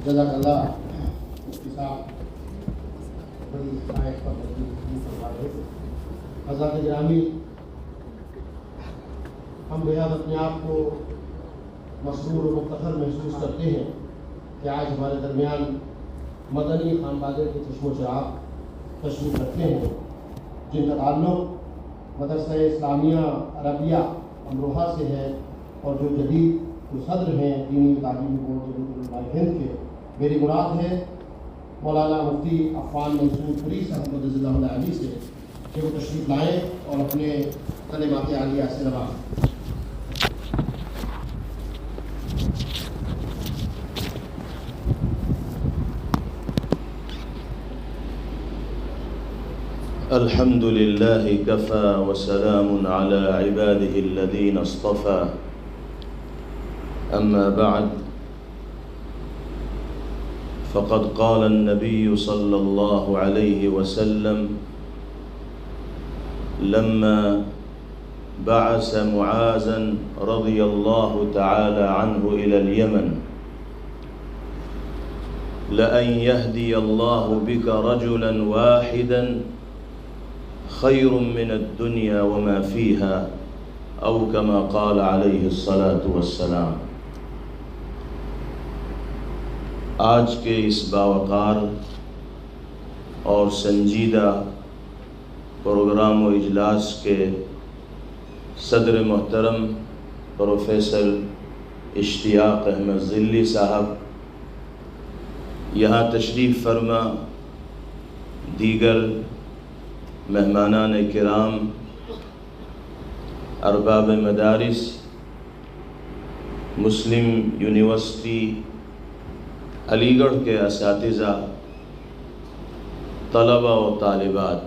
جزاک اللہ مفتی صاحب بڑی آیت پر فرما رہے تھے۔ حضرات گرامی، ہم بہت اپنے آپ کو مسرور و مفتخر محسوس کرتے ہیں کہ آج ہمارے درمیان مدنی خانوادے کے چشم و چراغ تشریف رکھتے ہیں، جن کا تعلق مدرسہ اسلامیہ عربیہ امروہہ سے ہے اور جو جدید جو صدر ہیں دینی تعلیمی بورڈ علماء ہند کے۔ میری مراد ہے مولانا مفتی عفان منصور پوری صاحب رضی اللہ علیہ سے کہ وہ تشریف لائیں اور اپنے کلمات عالیہ سے نوازیں۔ الحمد لله كفى وسلام على عباده الذين اصطفى، أما بعد فقد قال النبي صلى الله عليه وسلم لما بعث معاذا رضي الله تعالى عنه إلى اليمن لأن يهدي الله بك رجلا واحدا خير من الدنيا وما فيها، أو كما قال عليه الصلاة والسلام۔ آج کے اس باوقار اور سنجیدہ پروگرام و اجلاس کے صدر محترم پروفیسر اشتیاق احمد ذلی صاحب، یہاں تشریف فرما دیگر مہمانان کرام، ارباب مدارس، مسلم یونیورسٹی علی گڑھ کے اساتذہ، طلباء و طالبات،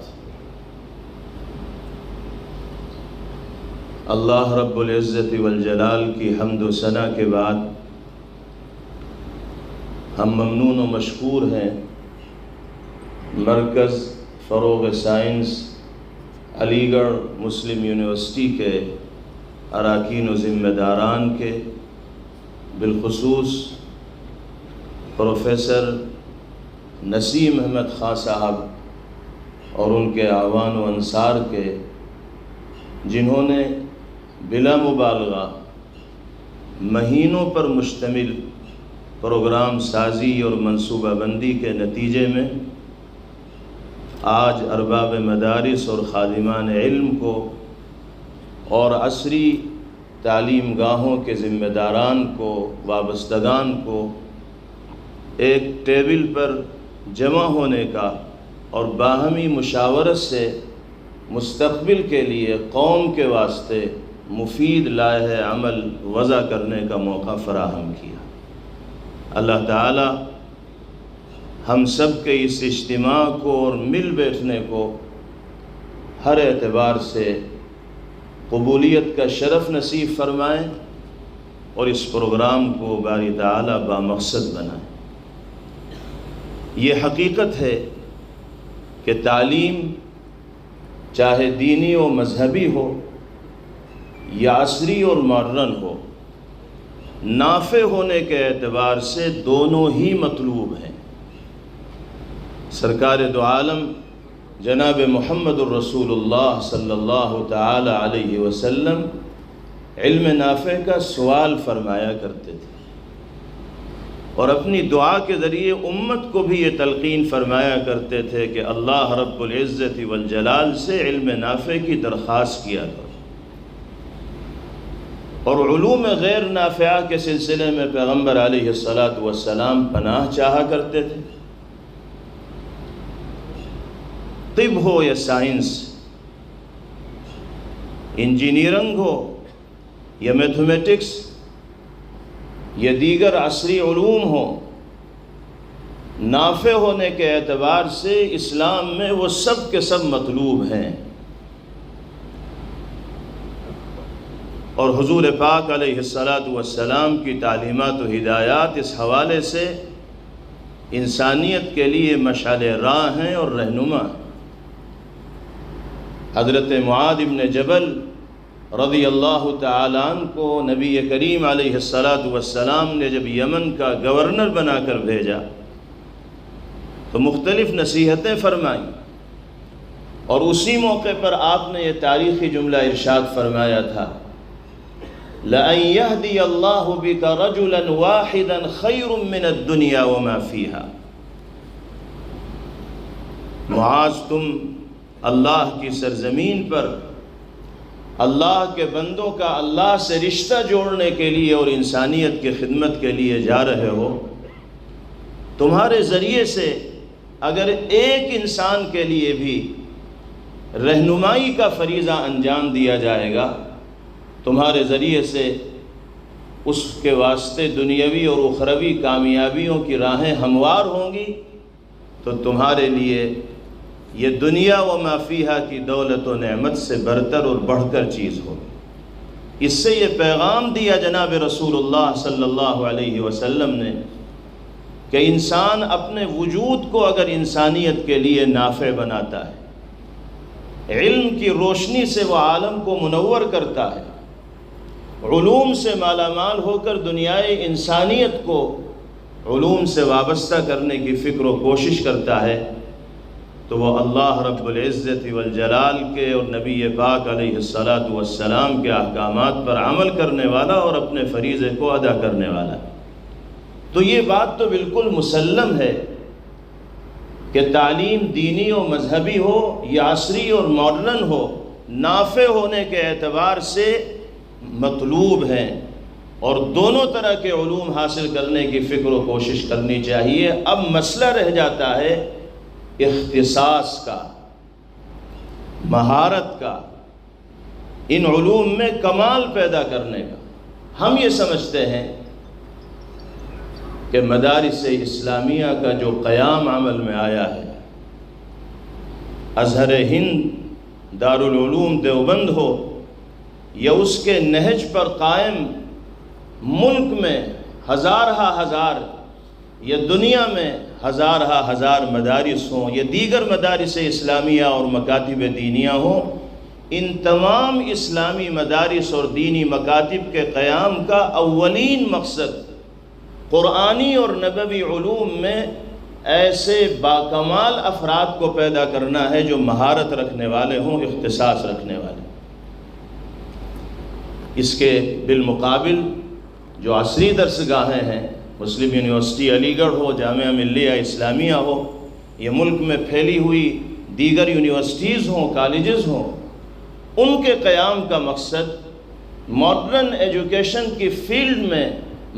اللہ رب العزت والجلال کی حمد و ثنا کے بعد ہم ممنون و مشکور ہیں مرکز فروغ سائنس علی گڑھ مسلم یونیورسٹی کے اراکین و ذمہ داران کے، بالخصوص پروفیسر نسیم احمد خان صاحب اور ان کے اعوان و انصار کے، جنہوں نے بلا مبالغہ مہینوں پر مشتمل پروگرام سازی اور منصوبہ بندی کے نتیجے میں آج ارباب مدارس اور خادمان علم کو اور عصری تعلیم گاہوں کے ذمہ داران کو، وابستگان کو ایک ٹیبل پر جمع ہونے کا اور باہمی مشاورت سے مستقبل کے لیے قوم کے واسطے مفید لائحہ عمل وضع کرنے کا موقع فراہم کیا۔ اللہ تعالی ہم سب کے اس اجتماع کو اور مل بیٹھنے کو ہر اعتبار سے قبولیت کا شرف نصیب فرمائیں اور اس پروگرام کو باری تعالی بامقصد بنائیں۔ یہ حقیقت ہے کہ تعلیم چاہے دینی و مذہبی ہو یا عصری اور ماڈرن ہو، نافع ہونے کے اعتبار سے دونوں ہی مطلوب ہیں۔ سرکار دو عالم جناب محمد الرسول اللہ صلی اللہ تعالی علیہ وسلم علم نافع کا سوال فرمایا کرتے تھے اور اپنی دعا کے ذریعے امت کو بھی یہ تلقین فرمایا کرتے تھے کہ اللہ رب العزت والجلال سے علم نافع کی درخواست کیا کرو، اور علوم غیر نافعہ کے سلسلے میں پیغمبر علیہ السلام پناہ چاہا کرتے تھے۔ طب ہو یا سائنس، انجینئرنگ ہو یا میتھمیٹکس یا دیگر عصری علوم ہوں، نافع ہونے کے اعتبار سے اسلام میں وہ سب کے سب مطلوب ہیں۔ اور حضور پاک علیہ السلام کی تعلیمات و ہدایات اس حوالے سے انسانیت کے لیے مشعل راہ ہیں اور رہنما ہیں۔ حضرت معاذ بن جبل رضی اللہ تعالیٰ عنہ کو نبی کریم علیہ السلام نے جب یمن کا گورنر بنا کر بھیجا تو مختلف نصیحتیں فرمائیں، اور اسی موقع پر آپ نے یہ تاریخی جملہ ارشاد فرمایا تھا، لَأَن يَهْدِيَ اللَّهُ بِكَ رَجُلًا وَاحِدًا خَيْرٌ مِّنَ الدُّنْيَا وَمَا فِيهَا۔ معاذ، تم اللہ کی سرزمین پر اللہ کے بندوں کا اللہ سے رشتہ جوڑنے کے لیے اور انسانیت کی خدمت کے لیے جا رہے ہو، تمہارے ذریعے سے اگر ایک انسان کے لیے بھی رہنمائی کا فریضہ انجام دیا جائے گا، تمہارے ذریعے سے اس کے واسطے دنیاوی اور اخروی کامیابیوں کی راہیں ہموار ہوں گی، تو تمہارے لیے یہ دنیا و ما فیہا کی دولت و نعمت سے برتر اور بڑھ کر چیز ہوگی۔ اس سے یہ پیغام دیا جناب رسول اللہ صلی اللہ علیہ وسلم نے کہ انسان اپنے وجود کو اگر انسانیت کے لیے نافع بناتا ہے، علم کی روشنی سے وہ عالم کو منور کرتا ہے، علوم سے مالا مال ہو کر دنیائے انسانیت کو علوم سے وابستہ کرنے کی فکر و کوشش کرتا ہے، تو وہ اللہ رب العزت والجلال کے اور نبی پاک علیہ السلام کے احکامات پر عمل کرنے والا اور اپنے فریضے کو ادا کرنے والا ہے۔ تو یہ بات تو بالکل مسلم ہے کہ تعلیم دینی و مذہبی ہو یا عصری اور ماڈرن ہو، نافع ہونے کے اعتبار سے مطلوب ہیں، اور دونوں طرح کے علوم حاصل کرنے کی فکر و کوشش کرنی چاہیے۔ اب مسئلہ رہ جاتا ہے اختصاص کا، مہارت کا، ان علوم میں کمال پیدا کرنے کا۔ ہم یہ سمجھتے ہیں کہ مدارس اسلامیہ کا جو قیام عمل میں آیا ہے، ازہر ہند دارالعلوم دیوبند ہو یا اس کے نہج پر قائم ملک میں ہزار یا دنیا میں ہزار مدارس ہوں یا دیگر مدارس اسلامیہ اور مکاتب دینیہ ہوں، ان تمام اسلامی مدارس اور دینی مکاتب کے قیام کا اولین مقصد قرآنی اور نبوی علوم میں ایسے باکمال افراد کو پیدا کرنا ہے جو مہارت رکھنے والے ہوں، اختصاص رکھنے والے۔ اس کے بالمقابل جو عصری درسگاہیں ہیں، مسلم یونیورسٹی علی گڑھ ہو، جامعہ ملیہ اسلامیہ ہو، یہ ملک میں پھیلی ہوئی دیگر یونیورسٹیز ہوں، کالجز ہوں، ان کے قیام کا مقصد ماڈرن ایجوکیشن کی فیلڈ میں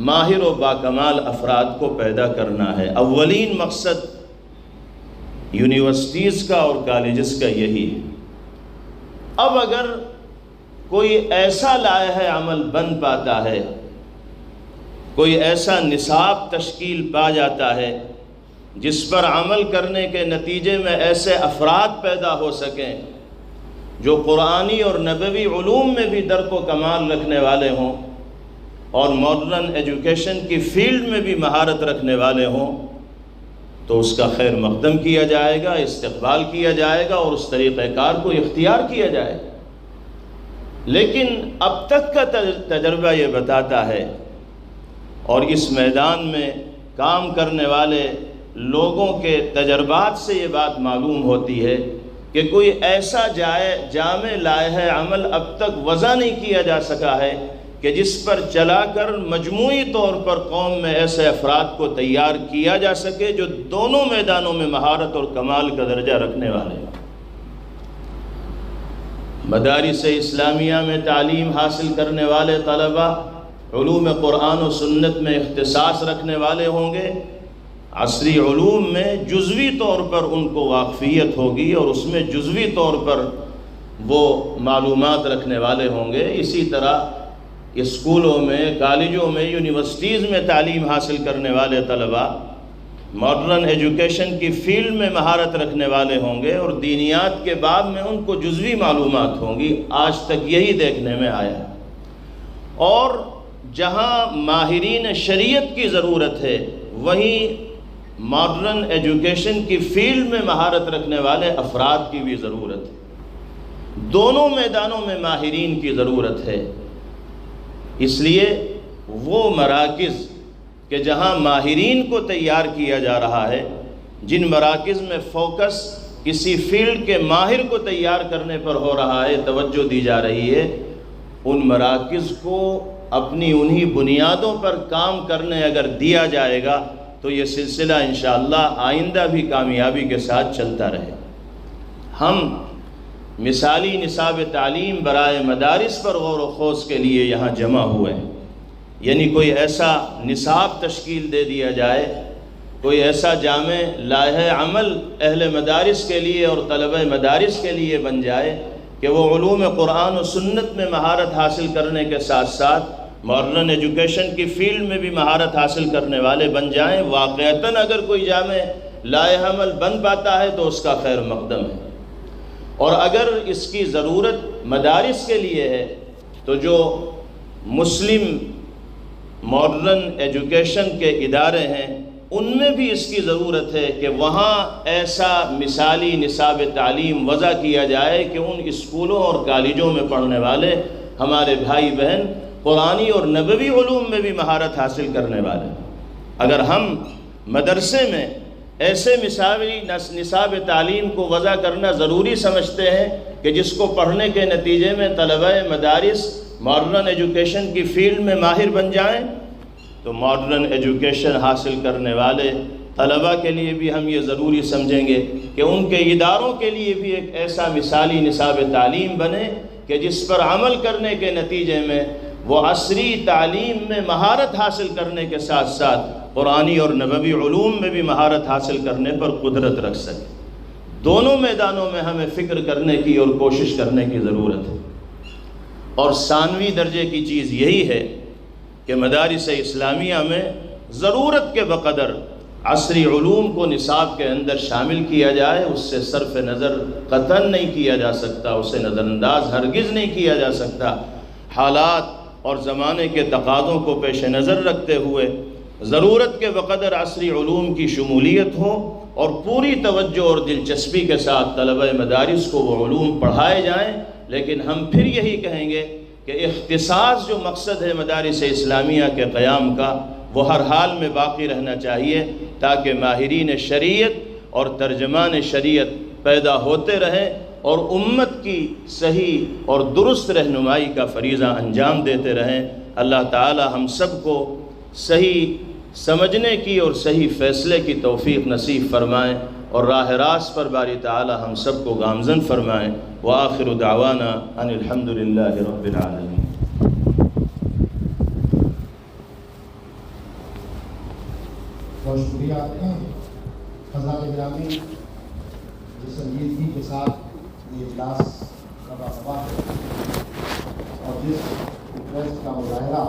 ماہر و باکمال افراد کو پیدا کرنا ہے۔ اولین مقصد یونیورسٹیز کا اور کالجز کا یہی ہے۔ اب اگر کوئی ایسا لائحہ عمل بن پاتا ہے، کوئی ایسا نصاب تشکیل پا جاتا ہے جس پر عمل کرنے کے نتیجے میں ایسے افراد پیدا ہو سکیں جو قرآنی اور نبوی علوم میں بھی درک و کمال رکھنے والے ہوں اور ماڈرن ایجوکیشن کی فیلڈ میں بھی مہارت رکھنے والے ہوں، تو اس کا خیر مقدم کیا جائے گا، استقبال کیا جائے گا اور اس طریقہ کار کو اختیار کیا جائے گا۔ لیکن اب تک کا تجربہ یہ بتاتا ہے، اور اس میدان میں کام کرنے والے لوگوں کے تجربات سے یہ بات معلوم ہوتی ہے کہ کوئی ایسا جامع لائحہ عمل اب تک وضع نہیں کیا جا سکا ہے کہ جس پر چلا کر مجموعی طور پر قوم میں ایسے افراد کو تیار کیا جا سکے جو دونوں میدانوں میں مہارت اور کمال کا درجہ رکھنے والے ہیں۔ مدارس اسلامیہ میں تعلیم حاصل کرنے والے طلبہ علوم قرآن و سنت میں اختصاص رکھنے والے ہوں گے، عصری علوم میں جزوی طور پر ان کو واقفیت ہوگی اور اس میں جزوی طور پر وہ معلومات رکھنے والے ہوں گے۔ اسی طرح اسکولوں میں، کالجوں میں، یونیورسٹیز میں تعلیم حاصل کرنے والے طلبہ ماڈرن ایجوکیشن کی فیلڈ میں مہارت رکھنے والے ہوں گے، اور دینیات کے باب میں ان کو جزوی معلومات ہوں گی۔ آج تک یہی دیکھنے میں آیا ہے۔ اور جہاں ماہرین شریعت کی ضرورت ہے، وہیں ماڈرن ایجوکیشن کی فیلڈ میں مہارت رکھنے والے افراد کی بھی ضرورت ہے۔ دونوں میدانوں میں ماہرین کی ضرورت ہے۔ اس لیے وہ مراکز کہ جہاں ماہرین کو تیار کیا جا رہا ہے، جن مراکز میں فوکس کسی فیلڈ کے ماہر کو تیار کرنے پر ہو رہا ہے، توجہ دی جا رہی ہے، ان مراکز کو اپنی انہی بنیادوں پر کام کرنے اگر دیا جائے گا تو یہ سلسلہ انشاءاللہ آئندہ بھی کامیابی کے ساتھ چلتا رہے۔ ہم مثالی نصاب تعلیم برائے مدارس پر غور و خوض کے لیے یہاں جمع ہوئے ہیں، یعنی کوئی ایسا نصاب تشکیل دے دیا جائے، کوئی ایسا جامع لائحہ عمل اہل مدارس کے لیے اور طلبہ مدارس کے لیے بن جائے کہ وہ علوم قرآن و سنت میں مہارت حاصل کرنے کے ساتھ ساتھ ماڈرن ایجوکیشن کی فیلڈ میں بھی مہارت حاصل کرنے والے بن جائیں۔ واقعتاً اگر کوئی جامع لائحہ عمل بن پاتا ہے تو اس کا خیر مقدم ہے، اور اگر اس کی ضرورت مدارس کے لیے ہے تو جو مسلم ماڈرن ایجوکیشن کے ادارے ہیں ان میں بھی اس کی ضرورت ہے کہ وہاں ایسا مثالی نصاب تعلیم وضع کیا جائے کہ ان اسکولوں اور کالجوں میں پڑھنے والے ہمارے بھائی بہن قرآنی اور نبوی علوم میں بھی مہارت حاصل کرنے والے۔ اگر ہم مدرسے میں ایسے مثالی نصاب تعلیم کو وضع کرنا ضروری سمجھتے ہیں کہ جس کو پڑھنے کے نتیجے میں طلبہ مدارس ماڈرن ایجوکیشن کی فیلڈ میں ماہر بن جائیں، تو ماڈرن ایجوکیشن حاصل کرنے والے طلبہ کے لیے بھی ہم یہ ضروری سمجھیں گے کہ ان کے اداروں کے لیے بھی ایک ایسا مثالی نصاب تعلیم بنے کہ جس پر عمل کرنے کے نتیجے میں وہ عصری تعلیم میں مہارت حاصل کرنے کے ساتھ ساتھ قرآنی اور نبوی علوم میں بھی مہارت حاصل کرنے پر قدرت رکھ سکے۔ دونوں میدانوں میں ہمیں فکر کرنے کی اور کوشش کرنے کی ضرورت ہے، اور ثانوی درجے کی چیز یہی ہے کہ مدارس اسلامیہ میں ضرورت کے بقدر عصری علوم کو نصاب کے اندر شامل کیا جائے، اس سے صرف نظر قطعاً نہیں کیا جا سکتا، اسے نظر انداز ہرگز نہیں کیا جا سکتا۔ حالات اور زمانے کے تقاضوں کو پیش نظر رکھتے ہوئے ضرورت کے بقدر عصری علوم کی شمولیت ہو اور پوری توجہ اور دلچسپی کے ساتھ طلبہ مدارس کو وہ علوم پڑھائے جائیں، لیکن ہم پھر یہی کہیں گے کہ اختصاص جو مقصد ہے مدارس اسلامیہ کے قیام کا وہ ہر حال میں باقی رہنا چاہیے، تاکہ ماہرین شریعت اور ترجمان شریعت پیدا ہوتے رہیں اور امت کی صحیح اور درست رہنمائی کا فریضہ انجام دیتے رہیں۔ اللہ تعالی ہم سب کو صحیح سمجھنے کی اور صحیح فیصلے کی توفیق نصیب فرمائیں، اور راہ راست پر باری تعالی ہم سب کو گامزن فرمائیں۔ وآخر دعوانا ان الحمدللہ رب العالمین۔ بہت شکریہ آپ کا حضرات گرامی، جس سنجیدگی کے ساتھ یہ اجلاس رفع ہوا ہے اور جس انٹرسٹ کا مظاہرہ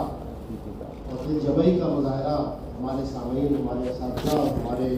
اور دل جمعی کا مظاہرہ ہمارے سامعین، ہمارے اساتذہ اور ہمارے